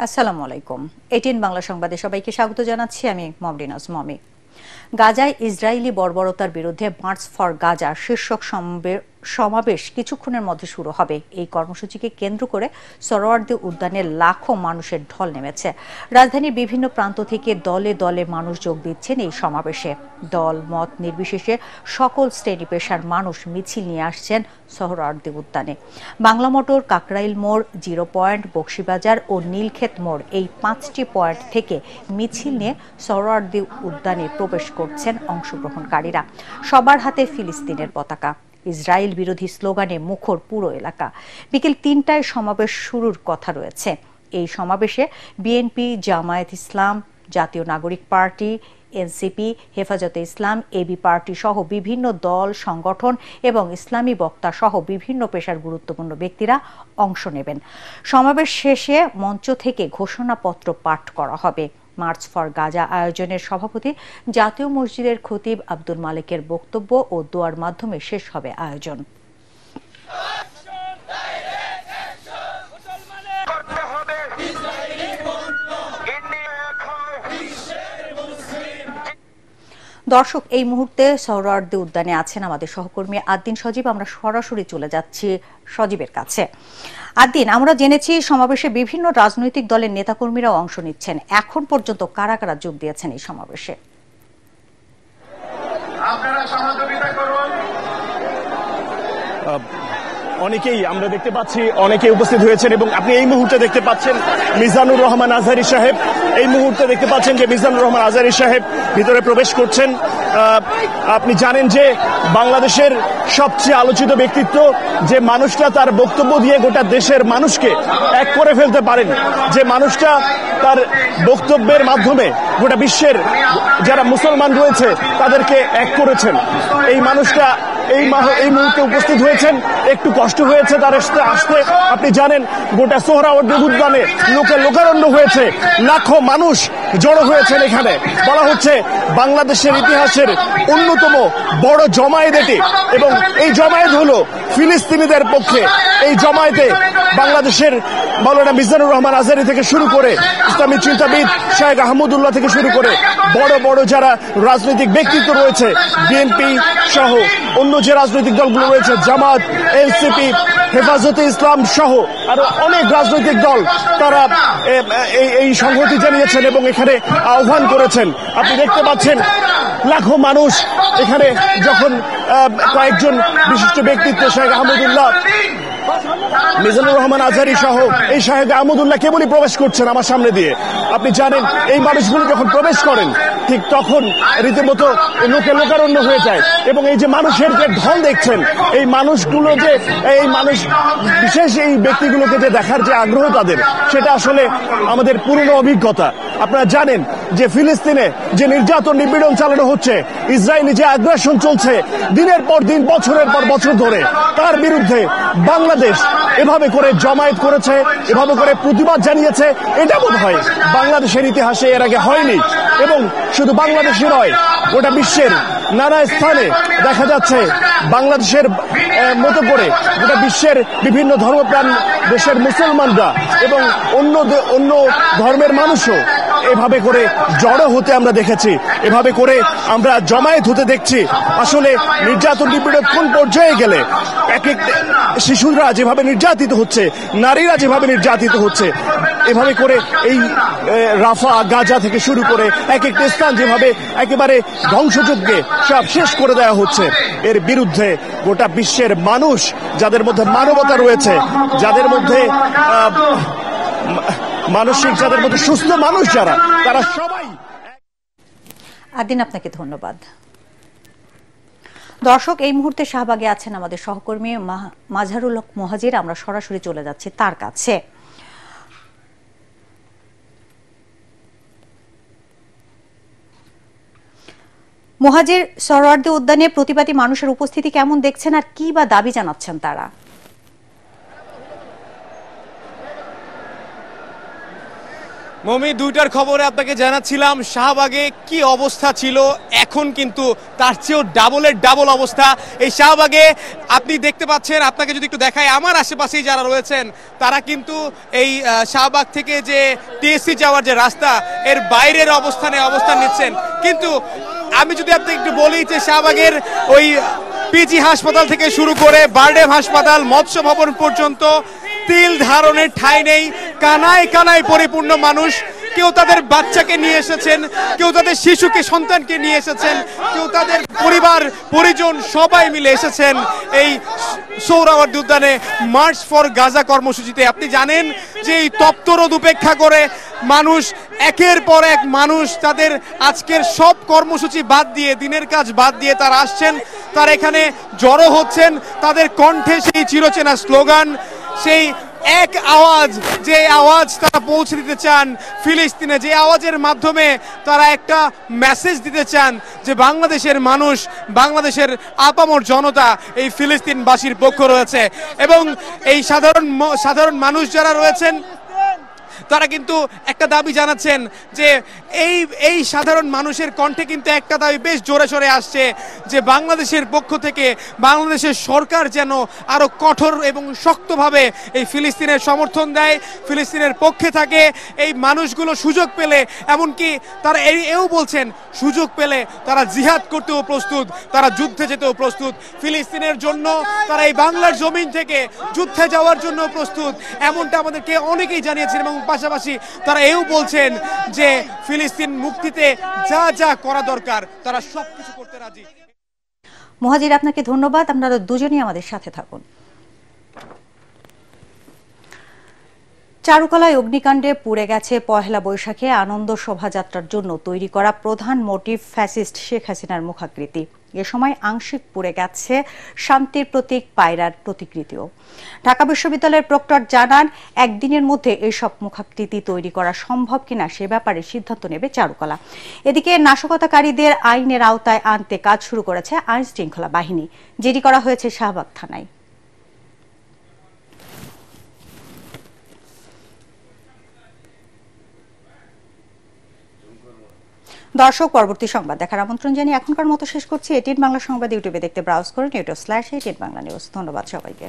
আসসালামু আলাইকুম। 18 বাংলা সংবাদে সবাইকে স্বাগত জানাচ্ছি। আমি মমরিনাজ মমি। গাজায় ইসরায়েলি বর্বরতার বিরুদ্ধে মার্চ ফর গাজা শীর্ষক সমাবেশ কিছুক্ষণের মধ্যে শুরু হবে। এই কর্মসূচিকে কেন্দ্র করে সোহরাওয়ার্দী উদ্যানে লাখো মানুষের ঢল নেমেছে। রাজধানীর বিভিন্ন প্রান্ত থেকে দলে দলে মানুষ যোগ দিচ্ছেন এই সমাবেশে। দল মত নির্বিশেষে সকল শ্রেণী পেশার মানুষ মিছিল নিয়ে আসছেন সোহরাওয়ার্দী উদ্যানে। বাংলা মোটর, কাকরাইল মোড়, জিরো পয়েন্ট, বকশীবাজার ও নীলক্ষেত মোড় এই 5টি পয়েন্ট থেকে মিছিল নিয়ে সোহরাওয়ার্দী উদ্যানে প্রবেশ করছেন অংশগ্রহণকারীরা। সবার হাতে ফিলিস্তিনের পতাকা। ইসরায়েল বিরোধী স্লোগানে মুখর পুরো এলাকা। বিকেল 3টায় সমাবেশ শুরুর কথা রয়েছে। এই সমাবেশে বিএনপি, জামায়াত ইসলাম, জাতীয় নাগরিক পার্টি, এনসিপি, হেফাজতে ইসলাম, এবি পার্টি সহ বিভিন্ন দল, সংগঠন এবং ইসলামী বক্তা সহ বিভিন্ন পেশার গুরুত্বপূর্ণ ব্যক্তিরা অংশ নেবেন। সমাবেশ শেষে মঞ্চ থেকে ঘোষণাপত্র পাঠ করা হবে। মার্চ ফর গাজা আয়োজনের সভাপতি জাতীয় মসজিদের খতিব আব্দুল মালেকের বক্তব্য ও দোয়ার মাধ্যমে শেষ হবে আয়োজন। দর্শক, এই মুহূর্তে সোহরাওয়ার্দী উদ্যানে আছেন আমাদের সহকর্মী আদ্দিন সজীব। আমরা সরাসরি চলে যাচ্ছি সজীবের কাছে। আদ্দিন, আমরা জেনেছি সমাবেশে বিভিন্ন রাজনৈতিক দলের নেতাকর্মীরাও অংশ নিচ্ছেন। এখন পর্যন্ত কারা কারা যোগ দিয়েছেন এই সমাবেশে? অনেকেই আমরা দেখতে পাচ্ছি, অনেকে উপস্থিত হয়েছেন এবং আপনি এই মুহূর্তে দেখতে পাচ্ছেন মিজানুর রহমান আজহারী সাহেব। এই মুহূর্তে দেখতে পাচ্ছেন যে মিজানুর রহমান আজহারী সাহেব ভিতরে প্রবেশ করছেন। আপনি জানেন যে বাংলাদেশের সবচেয়ে আলোচিত ব্যক্তিত্ব, যে মানুষটা তার বক্তব্য দিয়ে গোটা দেশের মানুষকে এক করে ফেলতে পারেন, যে মানুষটা তার বক্তব্যের মাধ্যমে গোটা বিশ্বের যারা মুসলমান রয়েছে তাদেরকে এক করেছেন, এই মানুষটা এই মুহূর্তে উপস্থিত হয়েছেন। একটু কষ্ট হয়েছে তার আসতে। আপনি জানেন গোটা সোহরাওয়ার্দী উদ্যানে লোকারণ্য হয়েছে, লাখো মানুষ জড়ো হয়েছেন এখানে। বলা হচ্ছে বাংলাদেশের ইতিহাসের অন্যতম বড় জমায়েত এটি, এবং এই জমায়েত হলো ফিলিস্তিনিদের পক্ষে। এই জমায়েতে বাংলাদেশের মাওলানা মিজানুর রহমান আজহারী থেকে শুরু করে ইসলামী চিন্তাবিদ শাহেখ আহমদুল্লাহ থেকে শুরু করে বড় বড় যারা রাজনৈতিক ব্যক্তিত্ব রয়েছে, বিএনপি সহ অন্য যে রাজনৈতিক দলগুলো রয়েছে, জামাত, এনসিপি, হেফাজতে ইসলাম সহ আরো অনেক রাজনৈতিক দল, তারা এই সংহতি জানিয়েছেন এবং এখানে আহ্বান করেছেন। আপনি দেখতে পাচ্ছেন লাখো মানুষ এখানে, যখন কয়েকজন বিশিষ্ট ব্যক্তিত্ব শাহেখ আহমদুল্লাহ, মিজানুর রহমান আজহারী সহ এই শাহেখ আহমদুল্লাহ কেবলই প্রবেশ করছেন আমার সামনে দিয়ে। আপনি জানেন এই মানুষগুলো যখন প্রবেশ করেন ঠিক তখন রীতিমতো লোকারণ্য হয়ে যায়, এবং এই যে মানুষের যে ঢল দেখছেন, এই মানুষগুলো যে এই মানুষ বিশেষ এই ব্যক্তিগুলোকে যে দেখার যে আগ্রহ তাদের, সেটা আসলে আমাদের পুরনো অভিজ্ঞতা। আপনারা জানেন যে ফিলিস্তিনে যে নির্যাতন নিপীড়ন চালানো হচ্ছে, ইসরায়েলি যে আগ্রাসন চলছে দিনের পর দিন, বছরের পর বছর ধরে, তার বিরুদ্ধে বাংলাদেশ এভাবে করে জমায়েত করেছে, এভাবে করে প্রতিবাদ জানিয়েছে। এটা বোধ হয় বাংলাদেশের ইতিহাসে এর আগে হয়নি, এবং শুধু বাংলাদেশে নয়, গোটা বিশ্বের নানা স্থানে দেখা যাচ্ছে বাংলাদেশের মতো করে গোটা বিশ্বের বিভিন্ন ধর্মপ্রাণ দেশের মুসলমানরা এবং অন্য ধর্মের মানুষও এভাবে করে জড়ো হতে আমরা দেখেছি, এভাবে করে আমরা জমায়েত হতে দেখছি। আসলে নির্যাতন নিপীড়ন কোন পর্যায়ে গেলে এক এক শিশুরা যেভাবে নির্যাতিত হচ্ছে, নারীরা যেভাবে নির্যাতিত হচ্ছে, এভাবে করে এই রাফা, গাজা থেকে শুরু করে এক একটা স্থান যেভাবে একেবারে ধ্বংসযজ্ঞে সব শেষ করে দেওয়া হচ্ছে, এর বিরুদ্ধে গোটা বিশ্বের মানুষ, যাদের মধ্যে মানবতা রয়েছে, যাদের মধ্যে মানসিক, যাদের মধ্যে সুস্থ মানুষ যারা, তারা সবাই। আদিন, আপনাকে ধন্যবাদ। দর্শক, এই মুহূর্তে শাহবাগে আছেন আমাদের সহকর্মী মাজহারুল হক মুহাজির। আমরা সরাসরি চলে যাচ্ছি তার কাছে। মুহাজির, সোহরাওয়ার্দী উদ্যানে প্রতিবাদী মানুষের উপস্থিতি কেমন দেখছেন, আর কি বা দাবি জানাচ্ছেন তারা? মমি, দুইটার খবরে আপনাকে জানাচ্ছিলাম শাহবাগে কি অবস্থা ছিল, এখন কিন্তু তার চেয়েও ডাবলের ডাবল অবস্থা। এই শাহবাগে আপনি দেখতে পাচ্ছেন, আপনাকে যদি একটু দেখায়, আমার আশেপাশেই যারা রয়েছেন তারা কিন্তু এই শাহবাগ থেকে যে টিএসসি যাওয়ার যে রাস্তা, এর বাইরের অবস্থান নিচ্ছেন। কিন্তু আমি যদি আপনাকে একটু বলি যে শাহবাগের ওই পিজি হাসপাতাল থেকে শুরু করে বারডেম হাসপাতাল, মৎস্য ভবন পর্যন্ত তিল ধারণের ঠাঁই নেই। কানায় কানায় পরিপূর্ণ মানুষ। কেউ তাদের বাচ্চাকে নিয়ে এসেছেন, কেউ তাদের শিশুকে সন্তানকে নিয়ে এসেছেন, কেউ তাদের পরিবার পরিজন সবাই মিলে এসেছেন এই সোহরাওয়ার্দী উদ্যানে মার্চ ফর গাজা কর্মসূচিতে। আপনি জানেন যে এই তপ্ত রোদ উপেক্ষা করে মানুষ একের পর এক মানুষ তাদের আজকের সব কর্মসূচি বাদ দিয়ে, দিনের কাজ বাদ দিয়ে তারা আসছেন, তারা এখানে জড়ো হচ্ছেন। তাদের কণ্ঠে সেই চিরচেনা স্লোগান, সেই এক আওয়াজ, যে আওয়াজ তারা পৌঁছে দিতে চান ফিলিস্তিনে, যে আওয়াজের মাধ্যমে তারা একটা মেসেজ দিতে চান যে বাংলাদেশের মানুষ, বাংলাদেশের আপামর জনতা এই ফিলিস্তিনবাসীর পক্ষ রয়েছে। এবং এই সাধারণ মানুষ যারা রয়েছেন তারা কিন্তু একটা দাবি জানাচ্ছেন যে এই সাধারণ মানুষের কণ্ঠে কিন্তু একটা দাবি বেশ জোরে সোরে আসছে যে বাংলাদেশের পক্ষ থেকে বাংলাদেশের সরকার যেন আরো কঠোর এবং শক্তভাবে এই ফিলিস্তিনের সমর্থন দেয়, ফিলিস্তিনের পক্ষে থাকে। এই মানুষগুলো সুযোগ পেলে, এমনকি তারা এও বলছেন সুযোগ পেলে তারা জিহাদ করতেও প্রস্তুত, তারা যুদ্ধে যেতেও প্রস্তুত, ফিলিস্তিনের জন্য তারা এই বাংলার জমিন থেকে যুদ্ধে যাওয়ার জন্য প্রস্তুত, এমনটা আমাদেরকে অনেকেই জানিয়েছেন। এবং পাশাপাশি তারা এও বলছেন যে ফিলিস্তিন মুক্তিতে যা যা করা দরকার তারা সবকিছু করতে রাজি। মুহাজির, আপনাকে ধন্যবাদ। আপনারা দুজনেই আমাদের সাথে থাকুন। চারুকলায় অগ্নিকাণ্ডে পুড়ে গেছে পহেলা বৈশাখে আনন্দ শোভাযাত্রার জন্য তৈরি করা প্রধান মোটিভ ফ্যাসিস্ট শেখ হাসিনার মুখাকৃতি। এ সময় আংশিক পুড়ে গেছে শান্তির প্রতীক পায়রার প্রতিকৃতিও। ঢাকা বিশ্ববিদ্যালয়ের প্রক্টর জানান, একদিনের মধ্যে এইসব মুখাকৃতি তৈরি করা সম্ভব কিনা সে ব্যাপারে সিদ্ধান্ত নেবে চারুকলা। এদিকে নাশকতাকারীদের আইনের আওতায় আনতে কাজ শুরু করেছে আইন শৃঙ্খলা বাহিনী। জিডি করা হয়েছে শাহবাগ থানায়। দর্শক, পরবর্তী সংবাদ দেখার আমন্ত্রণ জানিয়ে এখনকার মতো শেষ করছি। এটিএন বাংলা সংবাদ ইউটিউবে দেখতে ব্রাউজ করুন, youtube/ATN বাংলা নিউজ। ধন্যবাদ সবাইকে।